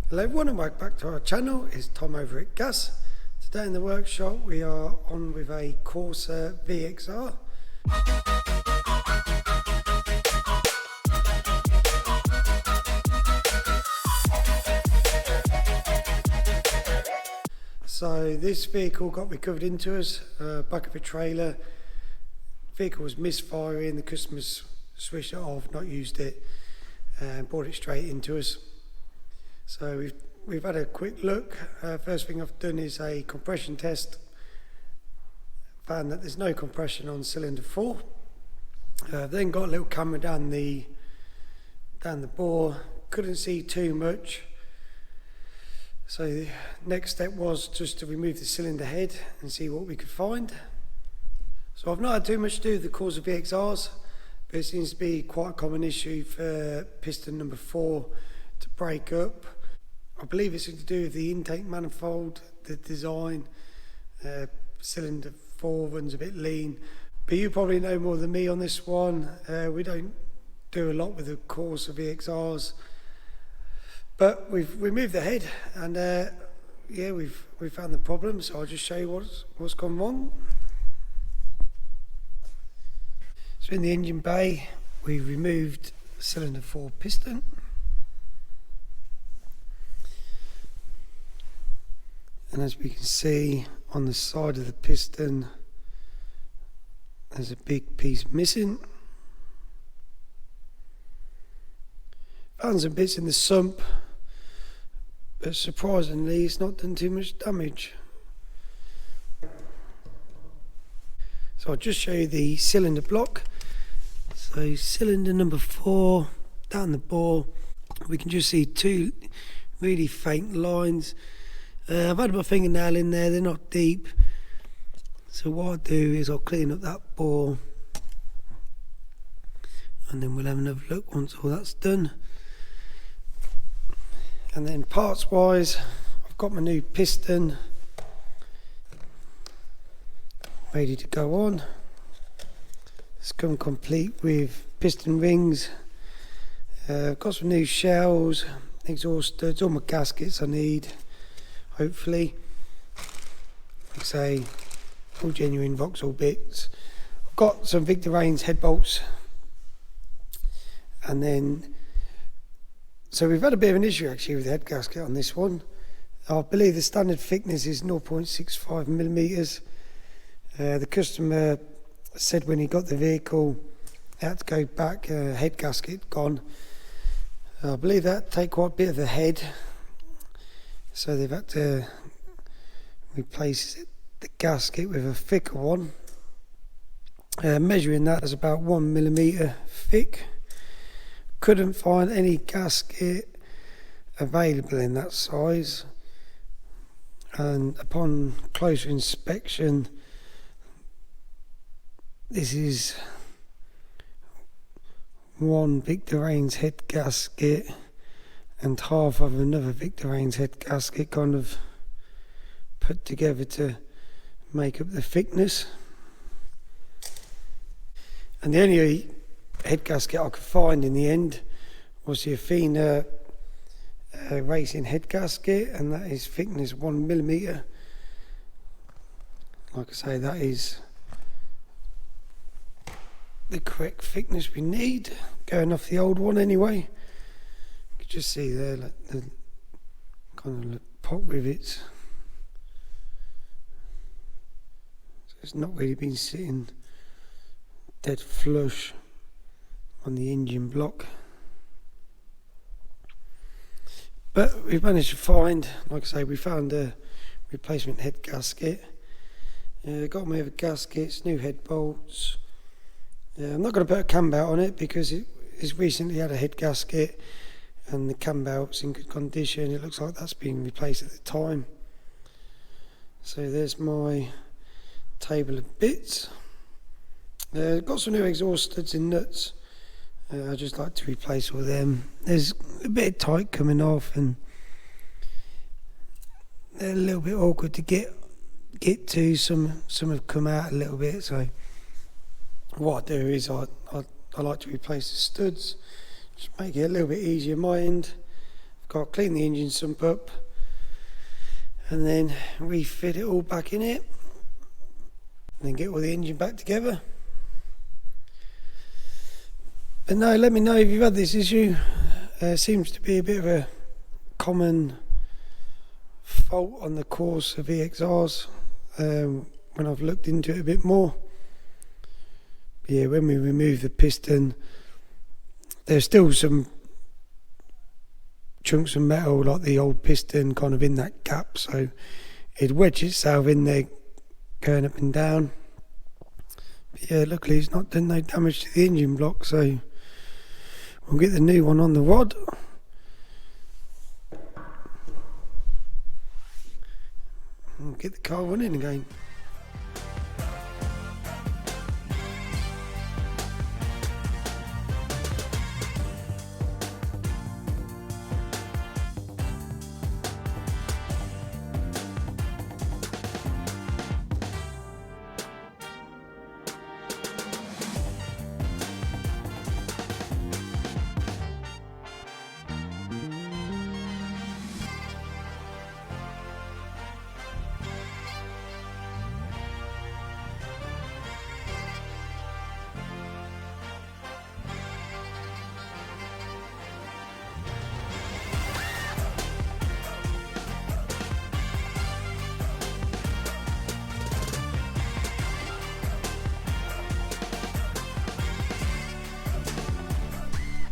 Hello everyone and welcome back to our channel. It's Tom over at Gas. Today in the workshop we are on with a Corsa VXR. So this vehicle got recovered into us, back of a trailer. Vehicle was misfiring, the customers switched it off, not used it, and brought it straight into us. So we've had a quick look. First thing I've done is a compression test. Found that there's no compression on cylinder 4. Then got a little camera down the bore. Couldn't see too much. So the next step was just to remove the cylinder head and see what we could find. So I've not had too much to do with the Corsa VXRs, but it seems to be quite a common issue for piston number 4 to break up. I believe it's to do with the intake manifold, the design. Cylinder 4 runs a bit lean, but you probably know more than me on this one. We don't do a lot with the Corsa VXRs, but we've removed the head, and yeah, we've found the problem. So I'll just show you what's gone wrong. So in the engine bay, we've removed cylinder 4 piston. And as we can see on the side of the piston, there's a big piece missing. Found some bits in the sump, but surprisingly it's not done too much damage. So I'll just show you the cylinder block. So cylinder number 4, down the bore, we can just see two really faint lines. I've had my fingernail in there, they're not deep. So what I'll do is I'll clean up that bore, and then we'll have another look once all that's done. And then parts wise, I've got my new piston ready to go on. It's come complete with piston rings. I've got some new shells, exhaust studs, all my gaskets I need. Hopefully, like I say, all genuine Vauxhall bits. I've got some Victor Reigns head bolts, and then so we've had a bit of an issue actually with the head gasket on this one. I believe the standard thickness is 0.65 millimeters. The customer said when he got the vehicle, he had to go back, head gasket gone. I believe that take quite a bit of the head. So they've had to replace the gasket with a thicker one. Measuring that as about 1 millimeter thick. Couldn't find any gasket available in that size. And upon closer inspection, this is one Victor Reigns head gasket and half of another Victor Reigns head gasket kind of put together to make up the thickness. And the only head gasket I could find in the end was the Athena racing head gasket, and that is thickness 1 millimeter. Like I say, that is the correct thickness we need, going off the old one anyway. Just see there, like the kind of pop rivets. So it's not really been sitting dead flush on the engine block. But we've managed to find, like I say, we found a replacement head gasket. Got me with gaskets, new head bolts. I'm not going to put a cam belt on it because it's recently had a head gasket, and the cam belt's in good condition. It looks like that's been replaced at the time. So there's my table of bits. Got some new exhaust studs and nuts. I just like to replace all them. There's a bit of tight coming off, and they're a little bit awkward to get to. Some have come out a little bit. So what I do is I like to replace the studs. Just make it a little bit easier on my end. got to clean the engine sump up and then refit it all back in it and then get all the engine back together. But no, let me know if you've had this issue. Seems to be a bit of a common fault on the Corsa VXRs when I've looked into it a bit more. But yeah, when we remove the piston, there's still some chunks of metal like the old piston kind of in that gap, so it'd wedge itself in there going up and down. But yeah, luckily it's not done no damage to the engine block, so we'll get the new one on the rod. And get the car running again.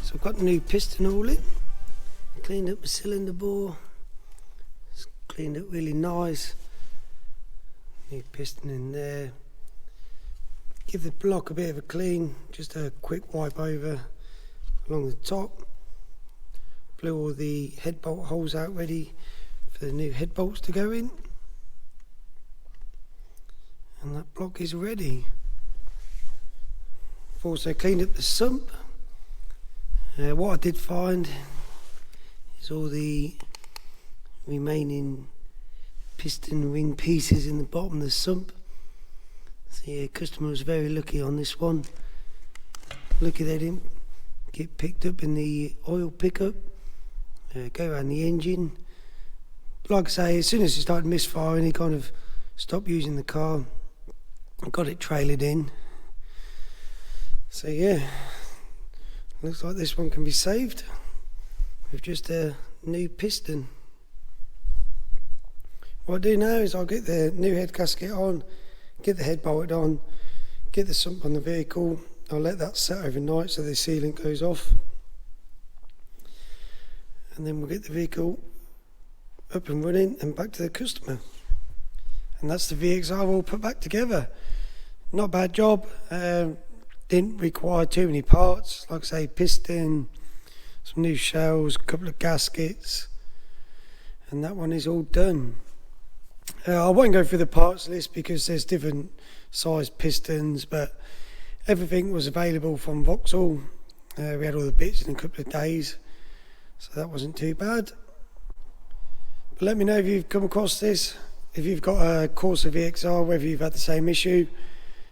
So I've got the new piston all in, cleaned up the cylinder bore, it's cleaned up really nice, new piston in there. Give the block a bit of a clean, just a quick wipe over along the top. Blew all the head bolt holes out ready for the new head bolts to go in. And that block is ready. I've also cleaned up the sump. What I did find is all the remaining piston ring pieces in the bottom of the sump. So yeah, customer was very lucky on this one. Lucky they didn't get picked up in the oil pickup. Go around the engine. Like I say, as soon as he started misfiring, he kind of stopped using the car and got it trailered in. So yeah, looks like this one can be saved with just a new piston. What I do now is I'll get the new head gasket on, get the head bolted on, get the sump on the vehicle. I'll let that set overnight so the sealant goes off, and then we'll get the vehicle up and running and back to the customer. And that's the VXR all put back together. Not a bad job. Didn't require too many parts, like I say, piston, some new shells, a couple of gaskets, and that one is all done. I won't go through the parts list because there's different size pistons, but everything was available from Vauxhall. We had all the bits in a couple of days, so that wasn't too bad. But let me know if you've come across this, if you've got a Corsa VXR, whether you've had the same issue.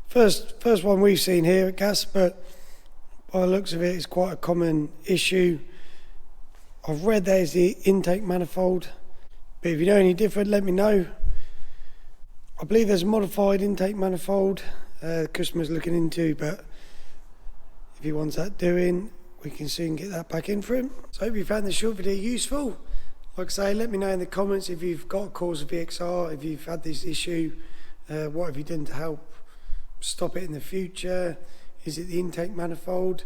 First one we've seen here at Gas, but by the looks of it, it's quite a common issue. I've read there's the intake manifold, but if you know any different, let me know. I believe there's a modified intake manifold the customer's looking into, but if he wants that doing, we can soon get that back in for him. So I hope you found this short video useful. Like I say, let me know in the comments if you've got a Corsa VXR, if you've had this issue, what have you done to help stop it in the future. Is it the intake manifold?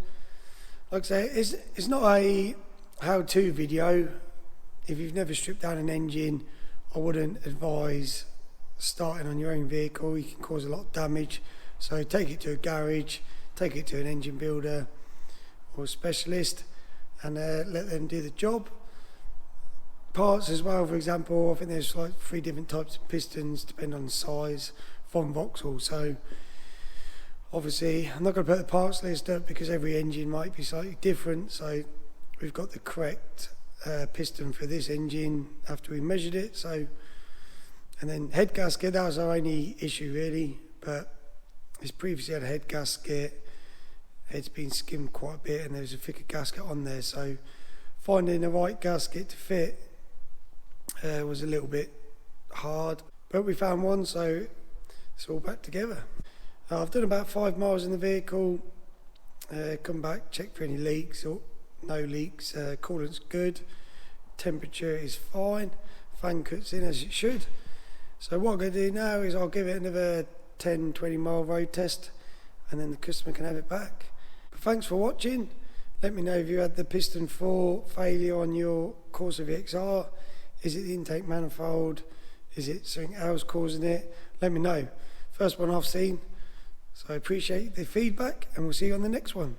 Like I say, it's not a how-to video. If you've never stripped down an engine, I wouldn't advise starting on your own vehicle. You can cause a lot of damage, so take it to a garage, take it to an engine builder or a specialist, and let them do the job. Parts as well, for example, I think there's like 3 different types of pistons depending on the size from Vauxhall, so obviously I'm not going to put the parts list up because every engine might be slightly different. So we've got the correct piston for this engine after we measured it. So, and then head gasket, that was our only issue really, but it's previously had a head gasket, it's been skimmed quite a bit and there's a thicker gasket on there, so Finding the right gasket to fit was a little bit hard, but we found one, so it's all back together. I've done about 5 miles in the vehicle, come back, check for any leaks, or no leaks, coolant's good, temperature is fine, fan cuts in as it should. So what I'm going to do now is I'll give it another 10-20 mile road test, and then the customer can have it back. But thanks for watching. Let me know if you had the piston 4 failure on your Corsa VXR. Is it the intake manifold? Is it something else causing it? Let me know. First one I've seen. So I appreciate the feedback, and we'll see you on the next one.